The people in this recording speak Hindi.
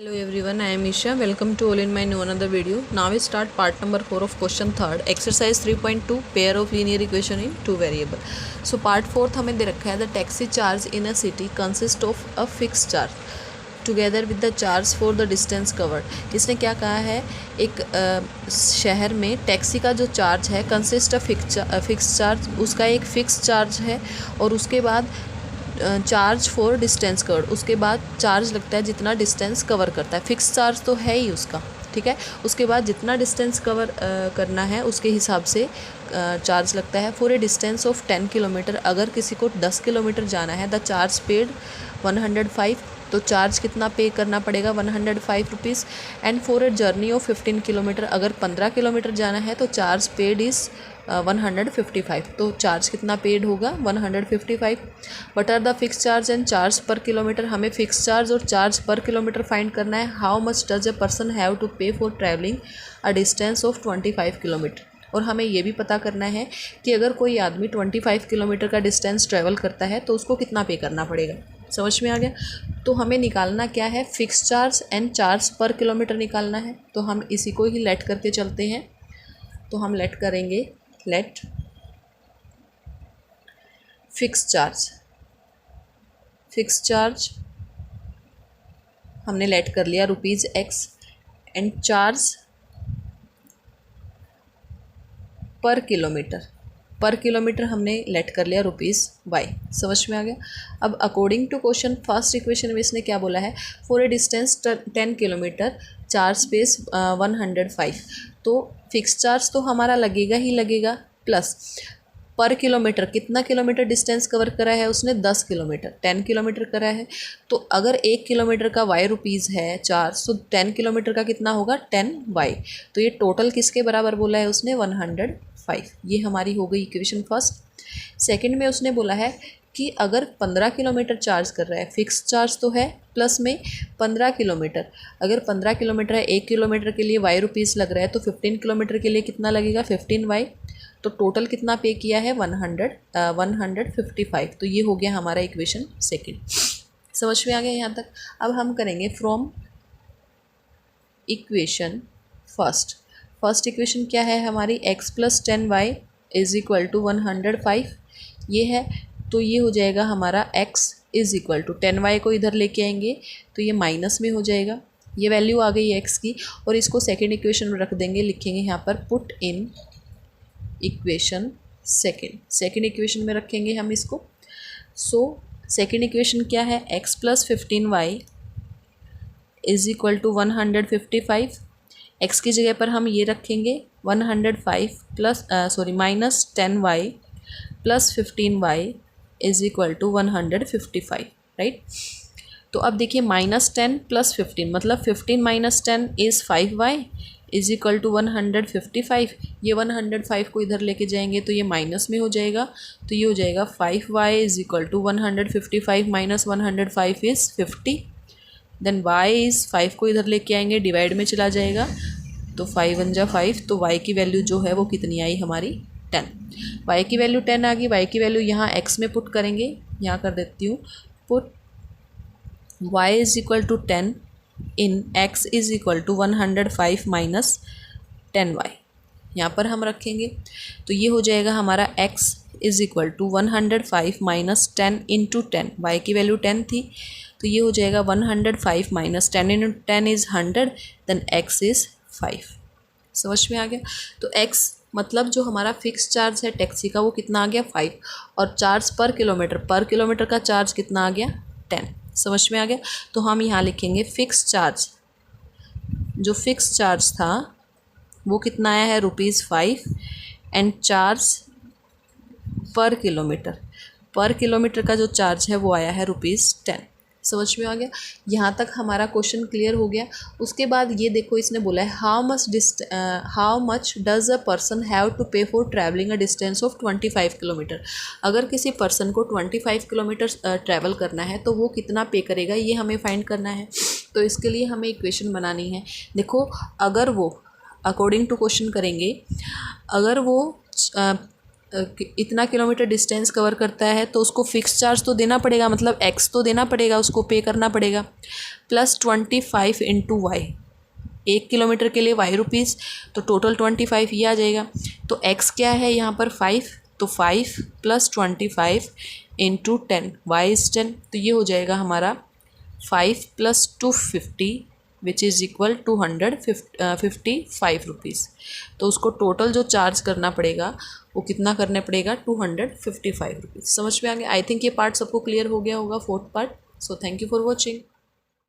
Hello everyone, I am Isha. Welcome to all in my new another video. Now we start part number 4 of question 3rd, exercise 3.2, pair of linear equation in two variable. So part 4th हमें दे रखा है the taxi charge in a city consist of a fixed charge together with the charge for the distance covered. इसने क्या कहा है, एक शहर में टैक्सी का जो चार्ज है कंसिस्ट ऑफ फिक्स चार्ज, उसका एक फिक्स चार्ज है और उसके बाद चार्ज फॉर डिस्टेंस कवर्ड, उसके बाद चार्ज लगता है जितना डिस्टेंस कवर करता है। फिक्स चार्ज तो है ही उसका, ठीक है। उसके बाद जितना डिस्टेंस कवर करना है उसके हिसाब से चार्ज लगता है। For a distance of 10 kilometre, अगर किसी को 10 किलोमीटर जाना है द चार्ज पेड 105, तो चार्ज कितना पे करना पड़ेगा 105 rupees. And for a journey of 15 kilometre, अगर 15 किलोमीटर जाना है तो चार्ज पेड इज़ 155, तो चार्ज कितना पेड होगा 155। What are the fix charge and charge per kilometre, हमें फिक्स चार्ज और चार्ज पर किलोमीटर फाइंड करना है। How much does a person have to pay for travelling a distance of 25 kilometre, और हमें ये भी पता करना है कि अगर कोई आदमी 25 किलोमीटर का डिस्टेंस ट्रैवल करता है तो उसको कितना पे करना पड़ेगा। समझ में आ गया। तो हमें निकालना क्या है, fix charge and charge per kilometre निकालना है। तो हम इसी को ही लेट करके चलते हैं। तो हम लेट करेंगे, लेट फिक्स चार्ज हमने लेट कर लिया ₹x and charge per kilometre हमने लेट कर लिया ₹y। समझ में आ गया। अब according to question first equation में इसने क्या बोला है, for a distance 10 kilometre charge space 105, तो फिक्स चार्ज तो हमारा लगेगा ही लगेगा, प्लस पर किलोमीटर कितना किलोमीटर डिस्टेंस कवर करा है उसने 10 किलोमीटर, 10 किलोमीटर करा है। तो अगर 1 किलोमीटर का y रुपीज़ है चार्ज, तो 10 किलोमीटर का कितना होगा 10y। तो ये टोटल किसके बराबर बोला है उसने 105। ये हमारी हो गई इक्वेशन फर्स्ट। सेकंड में उसने बोला है कि अगर 15 किलोमीटर चार्ज कर रहा है, फिक्स चार्ज तो है, प्लस में 15 किलोमीटर, अगर 15 किलोमीटर है 1 किलोमीटर के लिए y रुपीज़ लग रहा है, तो 15 किलोमीटर के लिए कितना लगेगा 15y। तो टोटल कितना पे किया है 155। तो ये हो गया हमारा इक्वेशन सेकंड। समझ में आ गया यहाँ तक। अब हम करेंगे फ्रॉम इक्वेशन फर्स्ट इक्वेशन क्या है हमारी, x + 10y = 105 ये है। तो ये हो जाएगा हमारा x = 10y को इधर लेके आएंगे तो ये माइनस में हो जाएगा, ये वैल्यू आ गई x की। और इसको सेकेंड इक्वेशन में रख देंगे, लिखेंगे यहाँ पर put in equation second equation में रखेंगे हम इसको। सो सेकेंड इक्वेशन क्या है, x + 15y = 155। x की जगह पर हम ये रखेंगे 105 माइनस 10y + 15y = 155, राइट। तो अब देखिए -10 + 15 मतलब 15 - 10 इज़ 5y = 155। ये 105 को इधर लेके जाएंगे तो ये माइनस में हो जाएगा, तो ये हो जाएगा 5y = 155 - 105 is 50। Then y is 5 को इधर लेके आएंगे, डिवाइड में चला जाएगा, तो 5 × 5, तो y की वैल्यू जो है वो कितनी आई हमारी 10। y की वैल्यू 10 आ गई। y की वैल्यू यहाँ x में पुट करेंगे, यहाँ कर देती हूँ पुट y = 10 इन x = 105 - 10y, यहाँ पर हम रखेंगे। तो ये हो जाएगा हमारा x = 105 - 10 × 10, y की वैल्यू 10 थी, तो ये हो जाएगा 105 - 10 × 10 इज़ 100, देन x इज़ 5। समझ में आ गया। तो x मतलब जो हमारा फिक्स चार्ज है टैक्सी का वो कितना आ गया 5, और चार्ज पर किलोमीटर का चार्ज कितना आ गया 10। समझ में आ गया। तो हम यहाँ लिखेंगे फिक्स चार्ज, जो फिक्स चार्ज था वो कितना आया है ₹5 एंड चार्ज पर किलोमीटर का जो चार्ज है वो आया है ₹10। समझ में आ गया। यहाँ तक हमारा क्वेश्चन क्लियर हो गया। उसके बाद ये देखो इसने बोला है how much does a person have to pay for travelling a distance of 25 kilometre. अगर किसी पर्सन को 25 किलोमीटर ट्रैवल करना है तो वो कितना पे करेगा, ये हमें फाइंड करना है। तो इसके लिए हमें इक्वेशन बनानी है। देखो अगर वो अकॉर्डिंग टू क्वेश्चन करेंगे, अगर वो इतना किलोमीटर डिस्टेंस कवर करता है तो उसको फिक्स चार्ज तो देना पड़ेगा, मतलब एक्स तो देना पड़ेगा, उसको पे करना पड़ेगा, प्लस 25 इंटू वाई, 1 किलोमीटर के लिए वाई रुपीज़, तो टोटल 25 ये आ जाएगा। तो एक्स क्या है यहाँ पर 5, तो 5 प्लस 25 इंटू 10, वाई इज़ 10, तो ये हो जाएगा हमारा 5 plus 250 which is equal 255 rupees. तो उसको टोटल जो चार्ज करना पड़ेगा वो कितना करने पड़ेगा, 255 रुपीज़। समझ में आ गया? आई थिंक ये पार्ट सबको क्लियर हो गया होगा, fourth part. So thank you for watching.